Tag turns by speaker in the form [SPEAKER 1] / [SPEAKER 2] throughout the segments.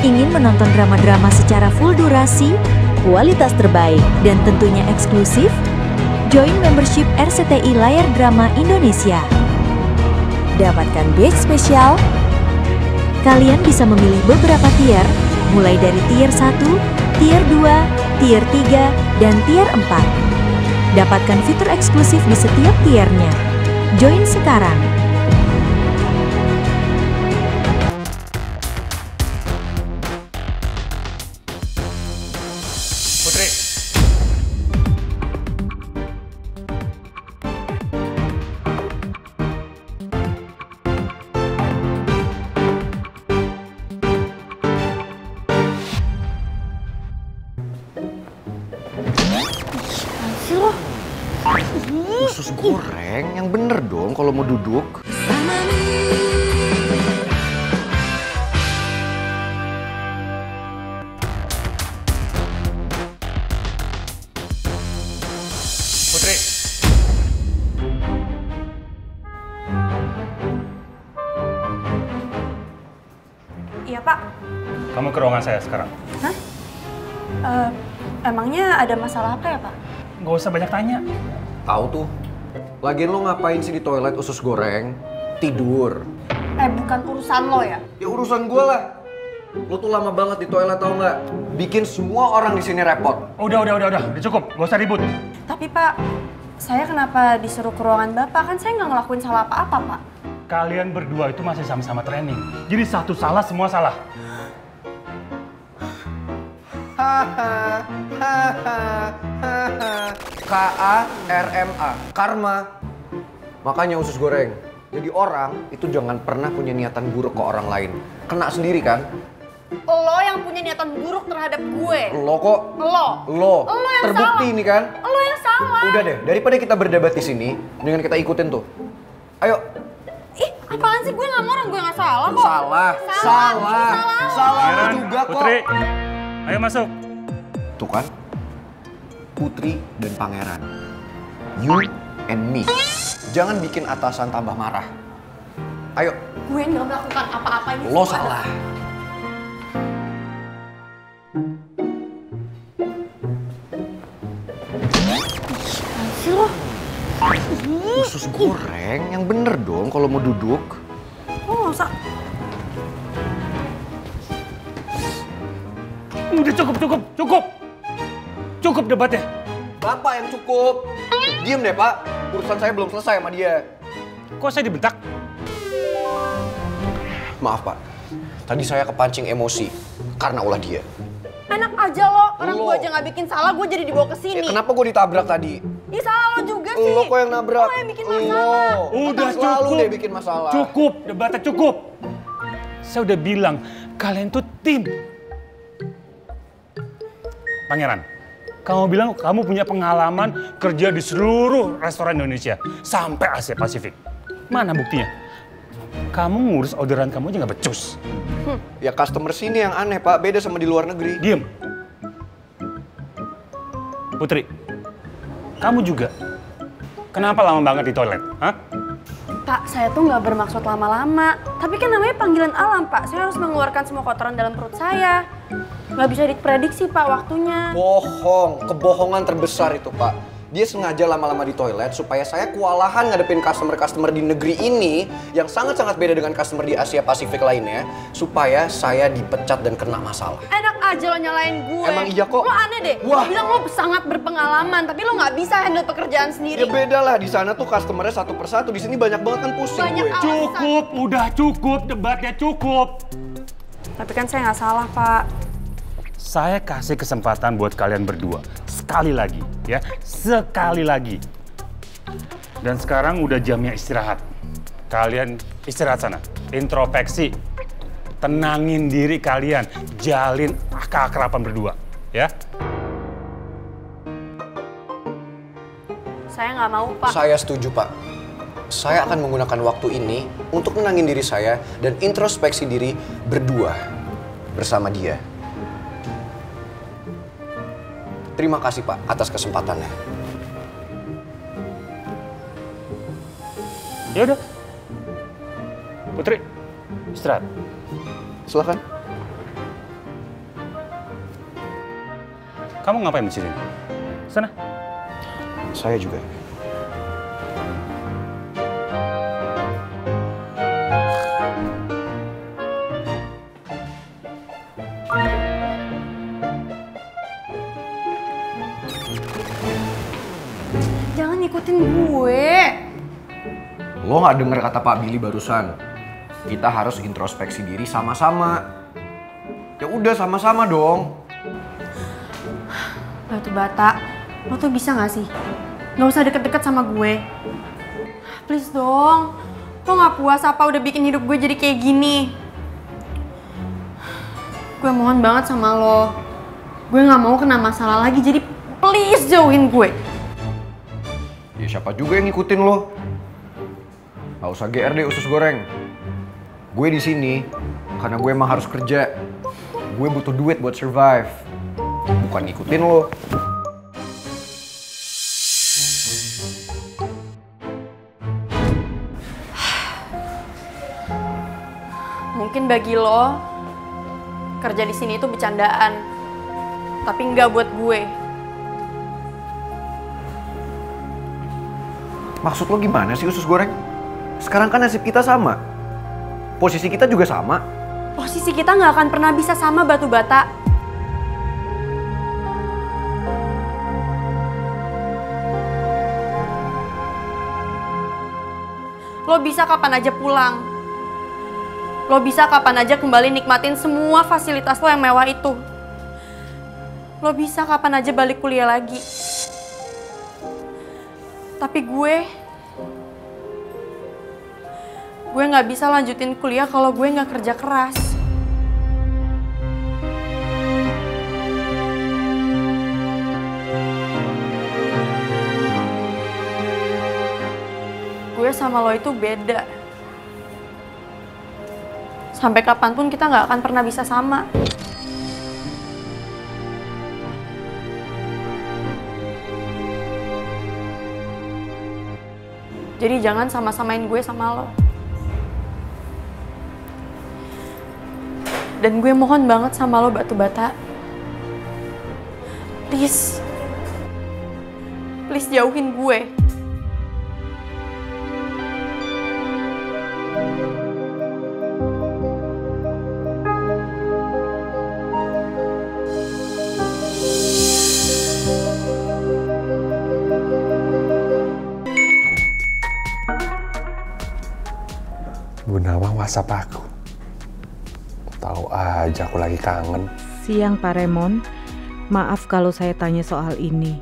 [SPEAKER 1] Ingin menonton drama-drama secara full durasi, kualitas terbaik, dan tentunya eksklusif? Join membership RCTI Layar Drama Indonesia. Dapatkan batch spesial. Kalian bisa memilih beberapa tier, mulai dari tier 1, tier 2, tier 3, dan tier 4. Dapatkan fitur eksklusif di setiap tiernya. Join sekarang.
[SPEAKER 2] Putri.
[SPEAKER 3] Sih lo.
[SPEAKER 4] Usus goreng yang bener dong kalau mau duduk.
[SPEAKER 2] Putri.
[SPEAKER 3] Iya Pak.
[SPEAKER 2] Kamu ke ruangan saya sekarang.
[SPEAKER 3] Hah? Emangnya ada masalah apa ya Pak?
[SPEAKER 2] Nggak usah banyak tanya.
[SPEAKER 4] Tahu tuh. Lagian lo ngapain sih di toilet usus goreng? Tidur.
[SPEAKER 3] Bukan urusan lo ya?
[SPEAKER 4] Ya urusan gue lah. Lo tuh lama banget di toilet tau nggak? Bikin semua orang di sini repot.
[SPEAKER 2] Udah cukup. Nggak usah ribut.
[SPEAKER 3] Tapi Pak, saya kenapa disuruh ke ruangan Bapak? Kan saya nggak ngelakuin salah apa-apa Pak.
[SPEAKER 2] Kalian berdua itu masih sama-sama training. Jadi satu salah, semua salah.
[SPEAKER 4] K-A-R-M-A. Karma. Makanya usus goreng. Jadi orang itu jangan pernah punya niatan buruk ke orang lain. Kena sendiri kan?
[SPEAKER 3] Lo yang punya niatan buruk terhadap gue.
[SPEAKER 4] Lo kok? Lo
[SPEAKER 3] yang
[SPEAKER 4] terbukti
[SPEAKER 3] salah.
[SPEAKER 4] ini kan?
[SPEAKER 3] Lo yang salah.
[SPEAKER 4] Udah deh, daripada kita berdebat di sini, mendingan kita ikutin tuh. Ayo.
[SPEAKER 3] Ih, apaan sih? Gue nggak mau orang gue nggak salah kok.
[SPEAKER 4] Salah lo juga kok.
[SPEAKER 2] Putri, ayo masuk.
[SPEAKER 4] Tuh kan, Putri dan Pangeran. You and me. Jangan bikin atasan tambah marah. Ayo.
[SPEAKER 3] Gue nggak melakukan apa-apa ini.
[SPEAKER 4] Lo salah.
[SPEAKER 3] Sih lo.
[SPEAKER 4] Usus goreng yang bener dong kalau mau duduk.
[SPEAKER 3] Lo nggak usah.
[SPEAKER 2] Udah cukup. Cukup debatnya.
[SPEAKER 4] Bapak yang cukup. Diem deh Pak, urusan saya belum selesai sama dia.
[SPEAKER 2] Kok saya dibentak?
[SPEAKER 4] Maaf Pak, tadi saya kepancing emosi karena ulah dia.
[SPEAKER 3] Enak aja lo, orang
[SPEAKER 4] Lo.
[SPEAKER 3] gue aja nggak bikin salah, gue jadi dibawa ke sini.
[SPEAKER 4] Kenapa gue ditabrak tadi?
[SPEAKER 3] Ih, salah lo juga sih.
[SPEAKER 4] Lo kok yang nabrak?
[SPEAKER 3] Lo yang bikin masalah.
[SPEAKER 2] Udah
[SPEAKER 4] Selalu
[SPEAKER 2] cukup.
[SPEAKER 4] deh bikin masalah.
[SPEAKER 2] Cukup, debatnya cukup. Saya udah bilang, kalian tuh tim. Pangeran, kamu bilang kamu punya pengalaman kerja di seluruh restoran Indonesia. Sampai Asia Pasifik. Mana buktinya? Kamu ngurus orderan kamu aja nggak becus.
[SPEAKER 4] Ya customer sini yang aneh Pak, beda sama di luar negeri.
[SPEAKER 2] Diem. Putri, kamu juga. Kenapa lama banget di toilet? Hah?
[SPEAKER 3] Pak, saya tuh nggak bermaksud lama-lama. Tapi kan namanya panggilan alam, Pak. Saya harus mengeluarkan semua kotoran dalam perut saya. Nggak bisa diprediksi, Pak, waktunya.
[SPEAKER 4] Bohong, kebohongan terbesar itu Pak. Dia sengaja lama-lama di toilet supaya saya kewalahan ngadepin customer-customer di negeri ini yang sangat-sangat beda dengan customer di Asia Pasifik lainnya, supaya saya dipecat dan kena masalah.
[SPEAKER 3] Enak aja lo nyalain gue.
[SPEAKER 4] Emang iya kok.
[SPEAKER 3] Lo aneh deh.
[SPEAKER 4] Wah.
[SPEAKER 3] Lo bilang lo sangat berpengalaman, tapi lo nggak bisa handle pekerjaan sendiri.
[SPEAKER 4] Ya beda lah, di sana tuh customernya satu persatu, di sini banyak banget kan pusing
[SPEAKER 3] Banyak
[SPEAKER 4] gue.
[SPEAKER 3] alat.
[SPEAKER 2] Cukup, udah cukup, debatnya cukup.
[SPEAKER 3] Tapi kan saya nggak salah, Pak.
[SPEAKER 2] Saya kasih kesempatan buat kalian berdua. Sekali lagi, ya. Sekali lagi. Dan sekarang udah jamnya istirahat. Kalian istirahat sana. Introspeksi. Tenangin diri kalian. Jalin keakraban berdua, ya.
[SPEAKER 3] Saya nggak mau, Pak.
[SPEAKER 4] Saya setuju Pak. Saya akan menggunakan waktu ini untuk nenangin diri saya dan introspeksi diri berdua bersama dia. Terima kasih Pak atas kesempatannya.
[SPEAKER 2] Ya udah. Putri, istirahat.
[SPEAKER 4] Silakan.
[SPEAKER 2] Kamu ngapain di sini? Sana.
[SPEAKER 4] Saya juga.
[SPEAKER 3] Jangan ngikutin gue.
[SPEAKER 4] Lo nggak denger kata Pak Billy barusan? Kita harus introspeksi diri sama-sama. Ya udah sama-sama dong.
[SPEAKER 3] Batu bata, lo tuh bisa gak sih? Gak usah deket-deket sama gue. Please dong. Lo gak puas apa udah bikin hidup gue jadi kayak gini? Gue mohon banget sama lo. Gue gak mau kena masalah lagi, jadi please jauhin gue.
[SPEAKER 4] Ya siapa juga yang ngikutin lo? Gak usah GR deh usus goreng. Gue di sini karena gue emang harus kerja. Gue butuh duit buat survive. Bukan ngikutin lo.
[SPEAKER 3] Mungkin bagi lo kerja di sini itu bercandaan, tapi nggak buat gue.
[SPEAKER 4] Maksud lo gimana sih usus goreng? Sekarang kan nasib kita sama. Posisi kita juga sama.
[SPEAKER 3] Posisi kita nggak akan pernah bisa sama, batu bata. Lo bisa kapan aja pulang. Lo bisa kapan aja kembali nikmatin semua fasilitas lo yang mewah itu. Lo bisa kapan aja balik kuliah lagi. Tapi gue nggak bisa lanjutin kuliah kalau gue nggak kerja keras. Gue sama lo itu beda. Sampai kapanpun kita nggak akan pernah bisa sama. Jadi jangan sama-samain gue sama lo. Dan gue mohon banget sama lo, batu bata. Please. Please jauhin gue.
[SPEAKER 5] Bu Nawang WhatsApp aku. Tahu aja aku lagi kangen.
[SPEAKER 6] Siang Pak Remon, maaf kalau saya tanya soal ini.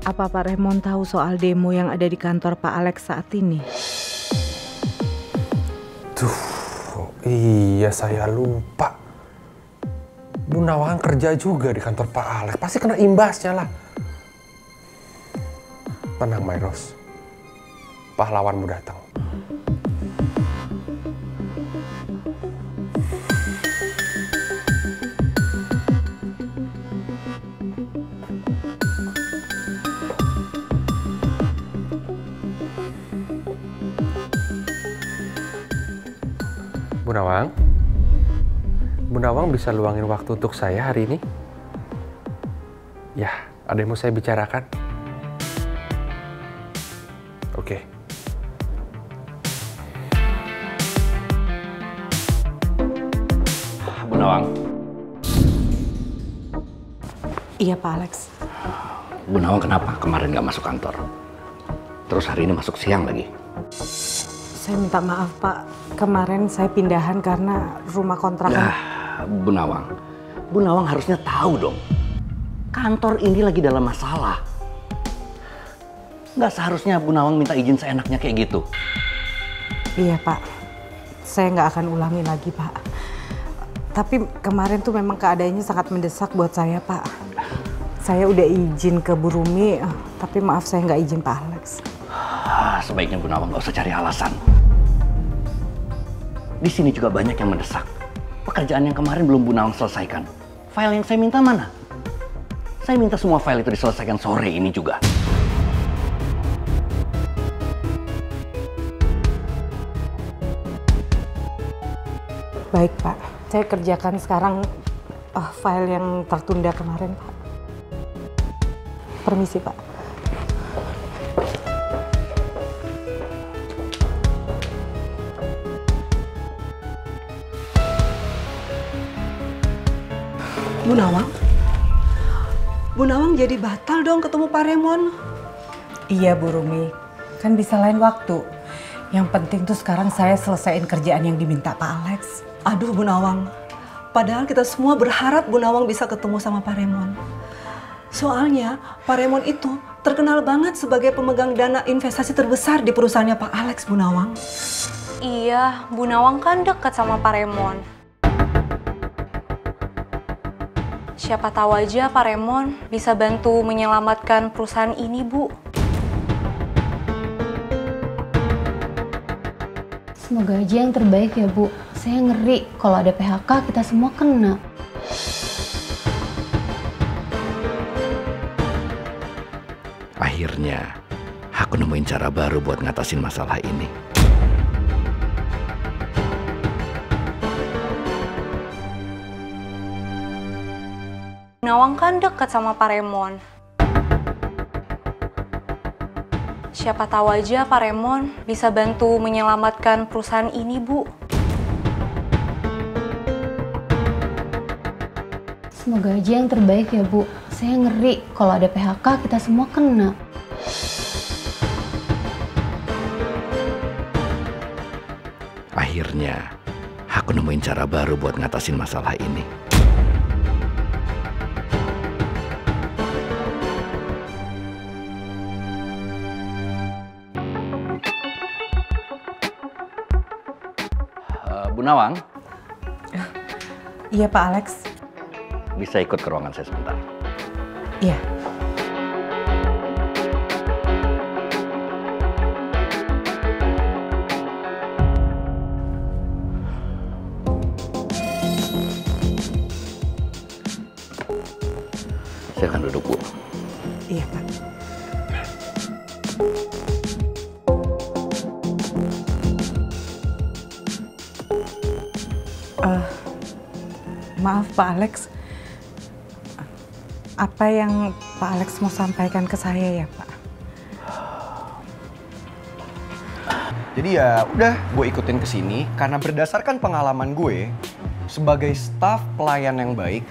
[SPEAKER 6] Apa Pak Remon tahu soal demo yang ada di kantor Pak Alex saat ini?
[SPEAKER 5] Duh, iya saya lupa. Bu Nawang kerja juga di kantor Pak Alex, pasti kena imbasnya lah. Tenang Mayros, pahlawanmu datang. Bu Nawang bisa luangin waktu untuk saya hari ini? Ya, ada yang mau saya bicarakan. Oke.
[SPEAKER 7] Bu Nawang.
[SPEAKER 6] Iya Pak Alex.
[SPEAKER 7] Bu Nawang kenapa kemarin nggak masuk kantor? Terus hari ini masuk siang lagi?
[SPEAKER 6] Saya minta maaf Pak, kemarin saya pindahan karena rumah kontrakan.
[SPEAKER 7] Bu Nawang harusnya tahu dong. Kantor ini lagi dalam masalah. Nggak seharusnya Bu Nawang minta izin seenaknya kayak gitu.
[SPEAKER 6] Iya Pak, saya nggak akan ulangi lagi Pak. Tapi kemarin tuh memang keadaannya sangat mendesak buat saya Pak. Saya udah izin ke Bu Rumi, tapi maaf saya nggak izin Pak Alex.
[SPEAKER 7] Sebaiknya Bu Nawang nggak usah cari alasan. Di sini juga banyak yang mendesak. Pekerjaan yang kemarin belum Bu Nawang selesaikan. File yang saya minta mana? Saya minta semua file itu diselesaikan sore ini juga.
[SPEAKER 6] Baik Pak, saya kerjakan sekarang file yang tertunda kemarin Pak. Permisi, Pak.
[SPEAKER 8] Bu Nawang? Bu Nawang jadi batal dong ketemu Pak Remon.
[SPEAKER 6] Iya, Bu Rumi. Kan bisa lain waktu. Yang penting tuh sekarang saya selesaiin kerjaan yang diminta Pak Alex.
[SPEAKER 8] Aduh Bu Nawang, padahal kita semua berharap Bu Nawang bisa ketemu sama Pak Remon. Soalnya Pak Remon itu terkenal banget sebagai pemegang dana investasi terbesar di perusahaannya Pak Alex, Bu Nawang.
[SPEAKER 3] Iya, Bu Nawang kan deket sama Pak Remon. Siapa tahu aja Pak Remon bisa bantu menyelamatkan perusahaan ini, Bu.
[SPEAKER 9] Semoga aja yang terbaik ya, Bu. Saya ngeri kalau ada PHK kita semua kena.
[SPEAKER 7] Akhirnya, aku nemuin cara baru buat ngatasin masalah ini.
[SPEAKER 3] Nawang kan deket sama Pak Remon. Siapa tahu aja Pak Remon bisa bantu menyelamatkan perusahaan ini, Bu.
[SPEAKER 9] Semoga aja yang terbaik ya, Bu. Saya ngeri kalau ada PHK kita semua kena.
[SPEAKER 7] Akhirnya, aku nemuin cara baru buat ngatasin masalah ini. Bu Nawang,
[SPEAKER 6] Iya, Pak Alex.
[SPEAKER 7] bisa ikut ke ruangan saya sebentar.
[SPEAKER 6] Iya.
[SPEAKER 7] Saya akan duduk, Bu.
[SPEAKER 6] Iya, Pak. Maaf Pak Alex, apa yang Pak Alex mau sampaikan ke saya ya Pak?
[SPEAKER 4] Jadi ya udah, gue ikutin ke sini karena berdasarkan pengalaman gue sebagai staf pelayan yang baik,